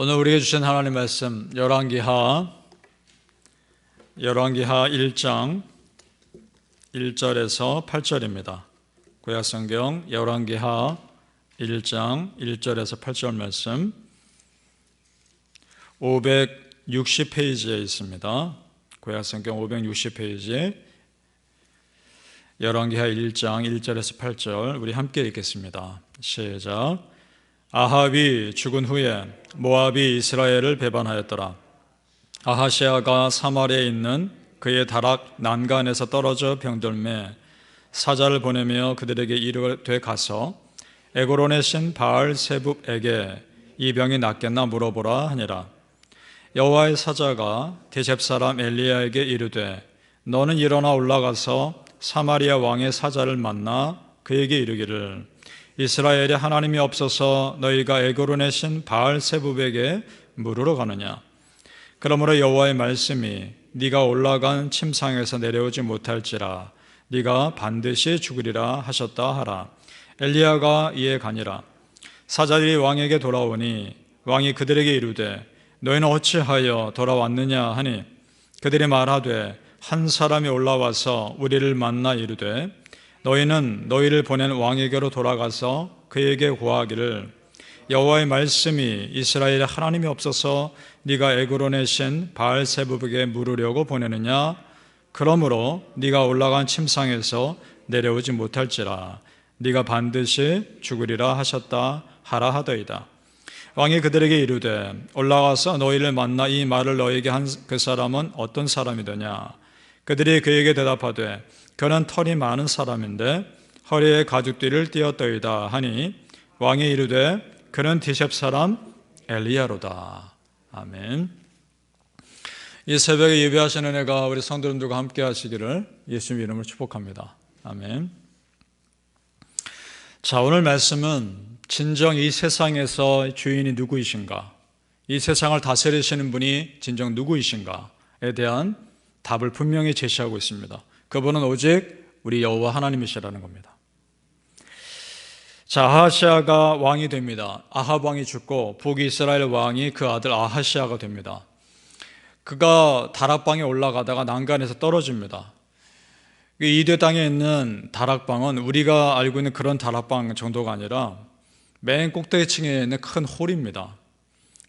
오늘 우리에게 주신 하나님 말씀 열왕기하 1장 1절에서 8절입니다. 구약성경 열왕기하 1장 1절에서 8절 말씀 560페이지에 있습니다. 구약성경 560페이지 열왕기하 1장 1절에서 8절 우리 함께 읽겠습니다. 시작. 아합이 죽은 후에 모압이 이스라엘을 배반하였더라. 아하시아가 사마리아에 있는 그의 다락 난간에서 떨어져 병들매 사자를 보내며 그들에게 이르되 가서 에고론의 신 바알세붑에게 이 병이 낫겠나 물어보라 하니라. 여호와의 사자가 디셉 사람 엘리야에게 이르되 너는 일어나 올라가서 사마리아 왕의 사자를 만나 그에게 이르기를 이스라엘에 하나님이 없어서 너희가 에고론의 신 바알세붑에게 물으러 가느냐. 그러므로 여호와의 말씀이 네가 올라간 침상에서 내려오지 못할지라 네가 반드시 죽으리라 하셨다 하라. 엘리야가 이에 가니라. 사자들이 왕에게 돌아오니 왕이 그들에게 이르되 너희는 어찌하여 돌아왔느냐 하니 그들이 말하되 한 사람이 올라와서 우리를 만나 이르되 너희는 너희를 보낸 왕에게로 돌아가서 그에게 고하기를 여호와의 말씀이 이스라엘에 하나님이 없어서 네가 에그론의 신 바알세붑에게 물으려고 보내느냐. 그러므로 네가 올라간 침상에서 내려오지 못할지라 네가 반드시 죽으리라 하셨다 하라 하더이다. 왕이 그들에게 이르되 올라가서 너희를 만나 이 말을 너희에게 한 그 사람은 어떤 사람이더냐. 그들이 그에게 대답하되 그는 털이 많은 사람인데 허리에 가죽띠를 띠었더이다 하니 왕이 이르되 그는 디셉 사람 엘리야로다. 아멘. 이 새벽에 예배하시는 은혜가 우리 성도님들과 함께 하시기를 예수님 이름으로 축복합니다. 아멘. 자, 오늘 말씀은 진정 이 세상에서 주인이 누구이신가, 이 세상을 다스리시는 분이 진정 누구이신가에 대한 답을 분명히 제시하고 있습니다. 그분은 오직 우리 여호와 하나님이시라는 겁니다. 자, 아하시아가 왕이 됩니다. 아합 왕이 죽고 북이스라엘 왕이 그 아들 아하시아가 됩니다. 그가 다락방에 올라가다가 난간에서 떨어집니다. 이대 땅에 있는 다락방은 우리가 알고 있는 그런 다락방 정도가 아니라 맨 꼭대기층에 있는 큰 홀입니다.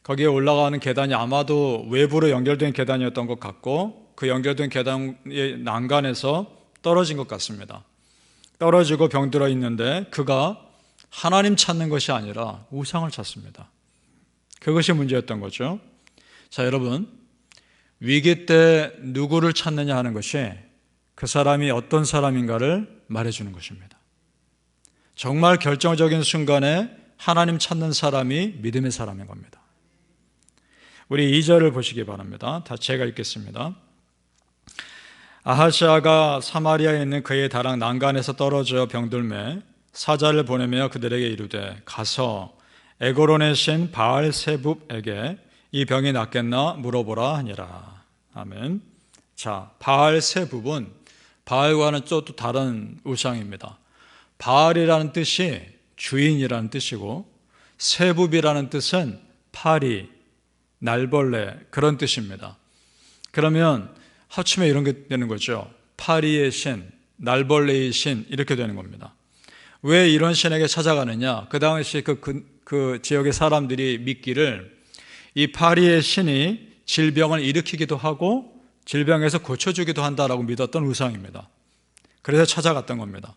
거기에 올라가는 계단이 아마도 외부로 연결된 계단이었던 것 같고 그 연결된 계단의 난간에서 떨어진 것 같습니다. 떨어지고 병들어 있는데 그가 하나님 찾는 것이 아니라 우상을 찾습니다. 그것이 문제였던 거죠. 자, 여러분, 위기 때 누구를 찾느냐 하는 것이 그 사람이 어떤 사람인가를 말해주는 것입니다. 정말 결정적인 순간에 하나님 찾는 사람이 믿음의 사람인 겁니다. 우리 2절을 보시기 바랍니다. 다 제가 읽겠습니다. 아하시아가 사마리아에 있는 그의 다락 난간에서 떨어져 병들매 사자를 보내며 그들에게 이르되 가서 에고론의 신 바알세붑에게 이 병이 낫겠나 물어보라 하니라. 아멘. 자, 바알세붑은 바알과는 또 다른 우상입니다. 바알이라는 뜻이 주인이라는 뜻이고 세붑이라는 뜻은 파리, 날벌레 그런 뜻입니다. 그러면 합치면 이런 게 되는 거죠. 파리의 신, 날벌레의 신 이렇게 되는 겁니다. 왜 이런 신에게 찾아가느냐? 그 당시 그 지역의 사람들이 믿기를 이 파리의 신이 질병을 일으키기도 하고 질병에서 고쳐주기도 한다라고 믿었던 우상입니다. 그래서 찾아갔던 겁니다.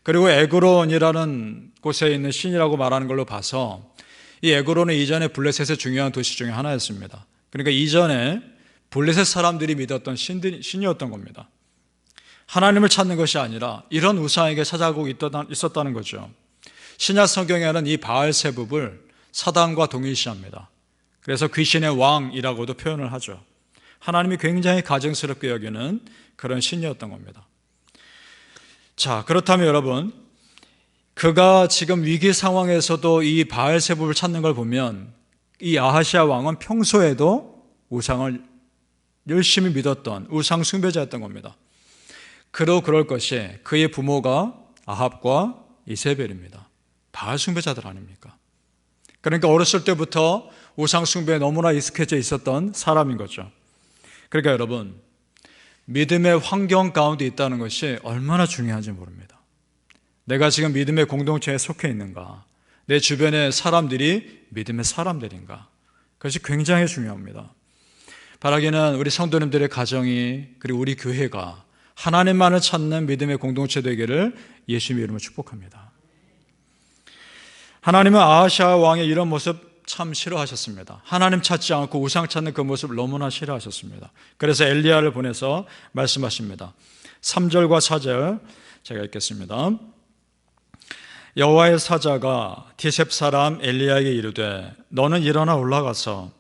그리고 에그론이라는 곳에 있는 신이라고 말하는 걸로 봐서 이 에그론은 이전에 블레셋의 중요한 도시 중에 하나였습니다. 그러니까 이전에 블레셋 사람들이 믿었던 신이었던 겁니다. 하나님을 찾는 것이 아니라 이런 우상에게 찾아가고 있었다는 거죠. 신약 성경에는 이 바알세붑을 사단과 동일시합니다. 그래서 귀신의 왕이라고도 표현을 하죠. 하나님이 굉장히 가증스럽게 여기는 그런 신이었던 겁니다. 자, 그렇다면 여러분, 그가 지금 위기 상황에서도 이 바알세붑을 찾는 걸 보면 이 아하시아 왕은 평소에도 우상을 열심히 믿었던 우상 숭배자였던 겁니다. 그럴 것이 그의 부모가 아합과 이세벨입니다. 바알 숭배자들 아닙니까? 그러니까 어렸을 때부터 우상 숭배에 너무나 익숙해져 있었던 사람인 거죠. 그러니까 여러분, 믿음의 환경 가운데 있다는 것이 얼마나 중요한지 모릅니다. 내가 지금 믿음의 공동체에 속해 있는가? 내 주변의 사람들이 믿음의 사람들인가? 그것이 굉장히 중요합니다. 바라기는 우리 성도님들의 가정이, 그리고 우리 교회가 하나님만을 찾는 믿음의 공동체 되기를 예수님의 이름으로 축복합니다. 하나님은 아하시아 왕의 이런 모습 참 싫어하셨습니다. 하나님 찾지 않고 우상 찾는 그 모습을 너무나 싫어하셨습니다. 그래서 엘리야를 보내서 말씀하십니다. 3절과 4절 제가 읽겠습니다. 여호와의 사자가 디셉 사람 엘리야에게 이르되 너는 일어나 올라가서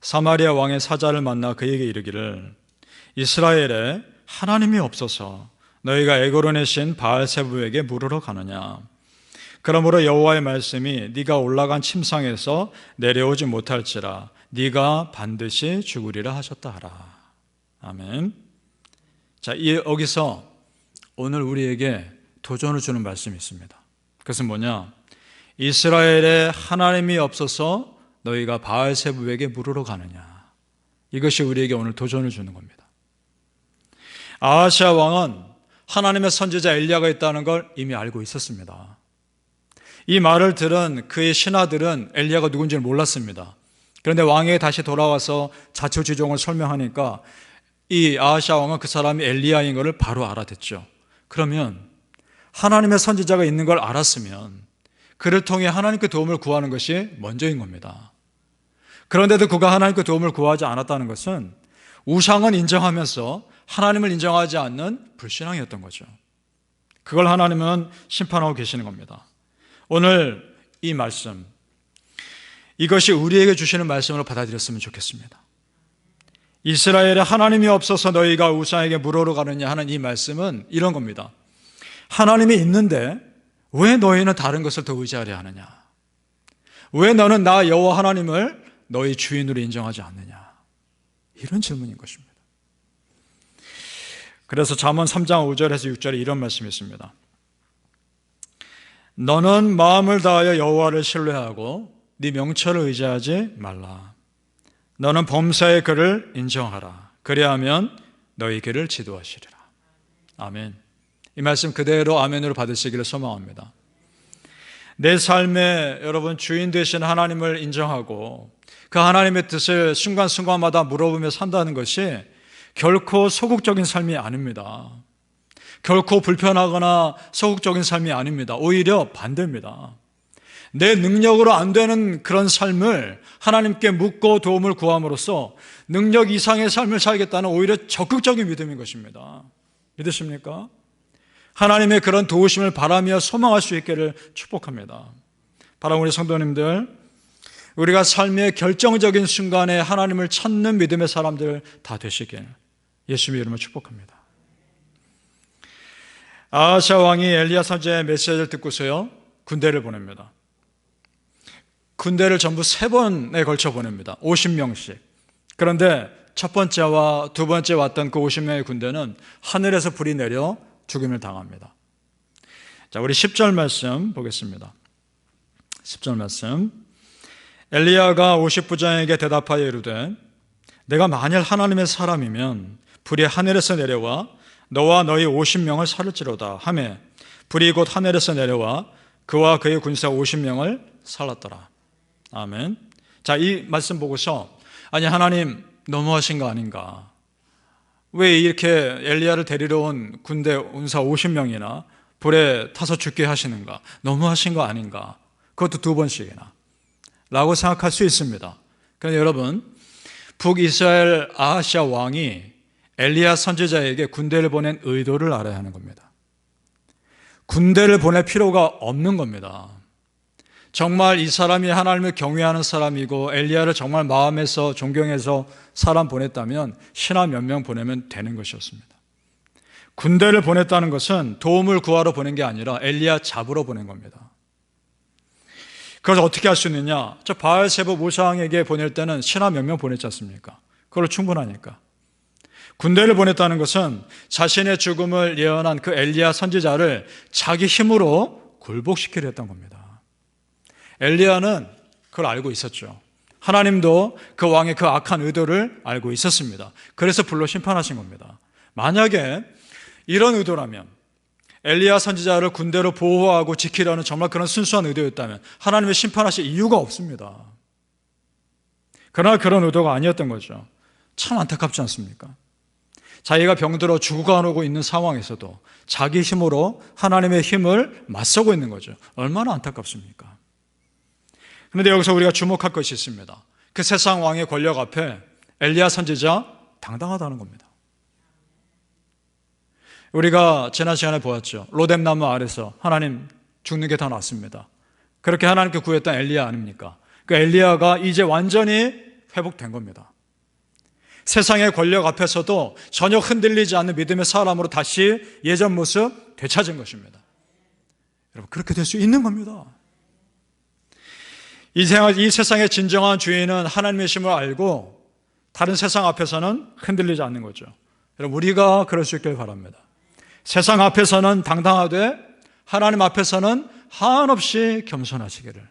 사마리아 왕의 사자를 만나 그에게 이르기를 이스라엘에 하나님이 없어서 너희가 에고론의 신 바알세부에게 물으러 가느냐. 그러므로 여호와의 말씀이 네가 올라간 침상에서 내려오지 못할지라 네가 반드시 죽으리라 하셨다 하라. 아멘. 자, 여기서 오늘 우리에게 도전을 주는 말씀이 있습니다. 그것은 뭐냐? 이스라엘에 하나님이 없어서 너희가 바알세부에게 물으러 가느냐. 이것이 우리에게 오늘 도전을 주는 겁니다. 아하시아 왕은 하나님의 선지자 엘리야가 있다는 걸 이미 알고 있었습니다. 이 말을 들은 그의 신하들은 엘리야가 누군지를 몰랐습니다. 그런데 왕에게 다시 돌아와서 자초지종을 설명하니까 이 아하시아 왕은 그 사람이 엘리야인 것을 바로 알아듣죠. 그러면 하나님의 선지자가 있는 걸 알았으면 그를 통해 하나님께 도움을 구하는 것이 먼저인 겁니다. 그런데도 그가 하나님께 도움을 구하지 않았다는 것은 우상은 인정하면서 하나님을 인정하지 않는 불신앙이었던 거죠. 그걸 하나님은 심판하고 계시는 겁니다. 오늘 이 말씀, 이것이 우리에게 주시는 말씀으로 받아들였으면 좋겠습니다. 이스라엘에 하나님이 없어서 너희가 우상에게 물으러 가느냐 하는 이 말씀은 이런 겁니다. 하나님이 있는데 왜 너희는 다른 것을 더 의지하려 하느냐? 왜 너는 나 여호와 하나님을 너희 주인으로 인정하지 않느냐? 이런 질문인 것입니다. 그래서 잠언 3장 5절에서 6절에 이런 말씀이 있습니다. 너는 마음을 다하여 여호와를 신뢰하고 네 명철을 의지하지 말라. 너는 범사의 그를 인정하라. 그리하면 너희 길을 지도하시리라. 아멘. 이 말씀 그대로 아멘으로 받으시기를 소망합니다. 내 삶에 여러분 주인 되신 하나님을 인정하고 그 하나님의 뜻을 순간순간마다 물어보며 산다는 것이 결코 소극적인 삶이 아닙니다. 결코 불편하거나 소극적인 삶이 아닙니다. 오히려 반대입니다. 내 능력으로 안 되는 그런 삶을 하나님께 묻고 도움을 구함으로써 능력 이상의 삶을 살겠다는 오히려 적극적인 믿음인 것입니다. 믿으십니까? 하나님의 그런 도우심을 바라며 소망할 수 있기를 축복합니다. 바라는 우리 성도님들, 우리가 삶의 결정적인 순간에 하나님을 찾는 믿음의 사람들 다 되시길 예수님의 이름으로 축복합니다. 아하시아 왕이 엘리야 선지자의 메시지를 듣고서요 군대를 보냅니다. 군대를 전부 3번에 걸쳐 보냅니다. 50명씩. 그런데 첫 번째와 두 번째 왔던 그 50명의 군대는 하늘에서 불이 내려 죽임을 당합니다. 자, 우리 10절 말씀 보겠습니다. 10절 말씀. 엘리야가 50부장에게 대답하여 이르되 내가 만일 하나님의 사람이면 불이 하늘에서 내려와 너와 너희 50명을 살을지로다 하매 불이 곧 하늘에서 내려와 그와 그의 군사 50명을 살랐더라. 아멘. 자, 이 말씀 보고서 아니 하나님 너무하신 거 아닌가? 왜 이렇게 엘리야를 데리러 온 군대 군사 50명이나 불에 타서 죽게 하시는가? 너무하신 거 아닌가? 그것도 2번씩이나 라고 생각할 수 있습니다. 그런데 여러분, 북이스라엘 아하시아 왕이 엘리야 선지자에게 군대를 보낸 의도를 알아야 하는 겁니다. 군대를 보낼 필요가 없는 겁니다. 정말 이 사람이 하나님을 경외하는 사람이고 엘리야를 정말 마음에서 존경해서 사람 보냈다면 신하 몇 명 보내면 되는 것이었습니다. 군대를 보냈다는 것은 도움을 구하러 보낸 게 아니라 엘리야 잡으러 보낸 겁니다. 그래서 어떻게 할 수 있느냐? 저 바알세부 우상에게 보낼 때는 신하 몇 명 보냈지 않습니까? 그걸로 충분하니까. 군대를 보냈다는 것은 자신의 죽음을 예언한 그 엘리야 선지자를 자기 힘으로 굴복시키려 했던 겁니다. 엘리야는 그걸 알고 있었죠. 하나님도 그 왕의 그 악한 의도를 알고 있었습니다. 그래서 불러 심판하신 겁니다. 만약에 이런 의도라면, 엘리야 선지자를 군대로 보호하고 지키려는 정말 그런 순수한 의도였다면 하나님의 심판하실 이유가 없습니다. 그러나 그런 의도가 아니었던 거죠. 참 안타깝지 않습니까? 자기가 병들어 죽어가고 있는 상황에서도 자기 힘으로 하나님의 힘을 맞서고 있는 거죠. 얼마나 안타깝습니까? 그런데 여기서 우리가 주목할 것이 있습니다. 그 세상 왕의 권력 앞에 엘리야 선지자 당당하다는 겁니다. 우리가 지난 시간에 보았죠. 로뎀나무 아래서 하나님 죽는 게 다 낫습니다. 그렇게 하나님께 구했던 엘리야 아닙니까? 그 엘리야가 이제 완전히 회복된 겁니다. 세상의 권력 앞에서도 전혀 흔들리지 않는 믿음의 사람으로 다시 예전 모습 되찾은 것입니다. 여러분, 그렇게 될 수 있는 겁니다. 이 세상의 진정한 주인은 하나님의 심을 알고 다른 세상 앞에서는 흔들리지 않는 거죠. 여러분, 우리가 그럴 수 있길 바랍니다. 세상 앞에서는 당당하되 하나님 앞에서는 한없이 겸손하시기를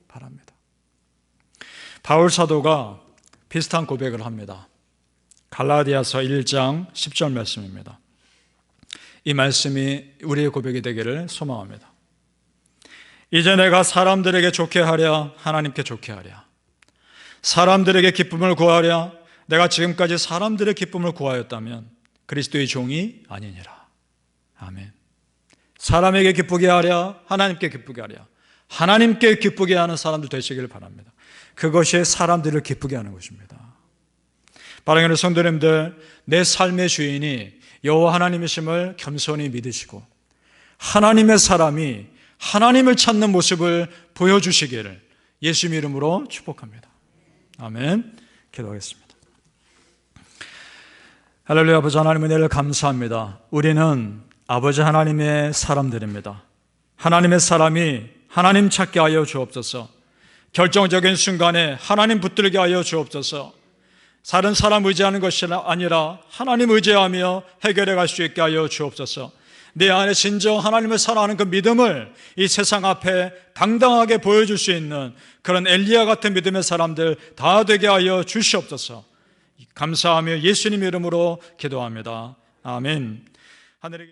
바랍니다. 바울 사도가 비슷한 고백을 합니다. 갈라디아서 1장 10절 말씀입니다. 이 말씀이 우리의 고백이 되기를 소망합니다. 이제 내가 사람들에게 좋게 하랴 하나님께 좋게 하랴, 사람들에게 기쁨을 구하랴 내가 지금까지 사람들의 기쁨을 구하였다면 그리스도의 종이 아니니라. 아멘. 사람에게 기쁘게 하랴 하나님께 기쁘게 하랴, 하나님께 기쁘게 하는 사람들 되시기를 바랍니다. 그것이 사람들을 기쁘게 하는 것입니다. 사랑하는 성도님들, 내 삶의 주인이 여호와 하나님이심을 겸손히 믿으시고 하나님의 사람이 하나님을 찾는 모습을 보여주시기를 예수님 이름으로 축복합니다. 아멘. 기도하겠습니다. 할렐루야. 아버지 하나님 은혜를 감사합니다. 우리는 아버지 하나님의 사람들입니다. 하나님의 사람이 하나님 찾게 하여 주옵소서. 결정적인 순간에 하나님 붙들게 하여 주옵소서. 다른 사람 의지하는 것이 아니라 하나님 의지하며 해결해 갈 수 있게 하여 주옵소서. 내 안에 진정 하나님을 사랑하는 그 믿음을 이 세상 앞에 당당하게 보여줄 수 있는 그런 엘리야 같은 믿음의 사람들 다 되게 하여 주시옵소서. 감사하며 예수님 이름으로 기도합니다. 아멘. 하늘에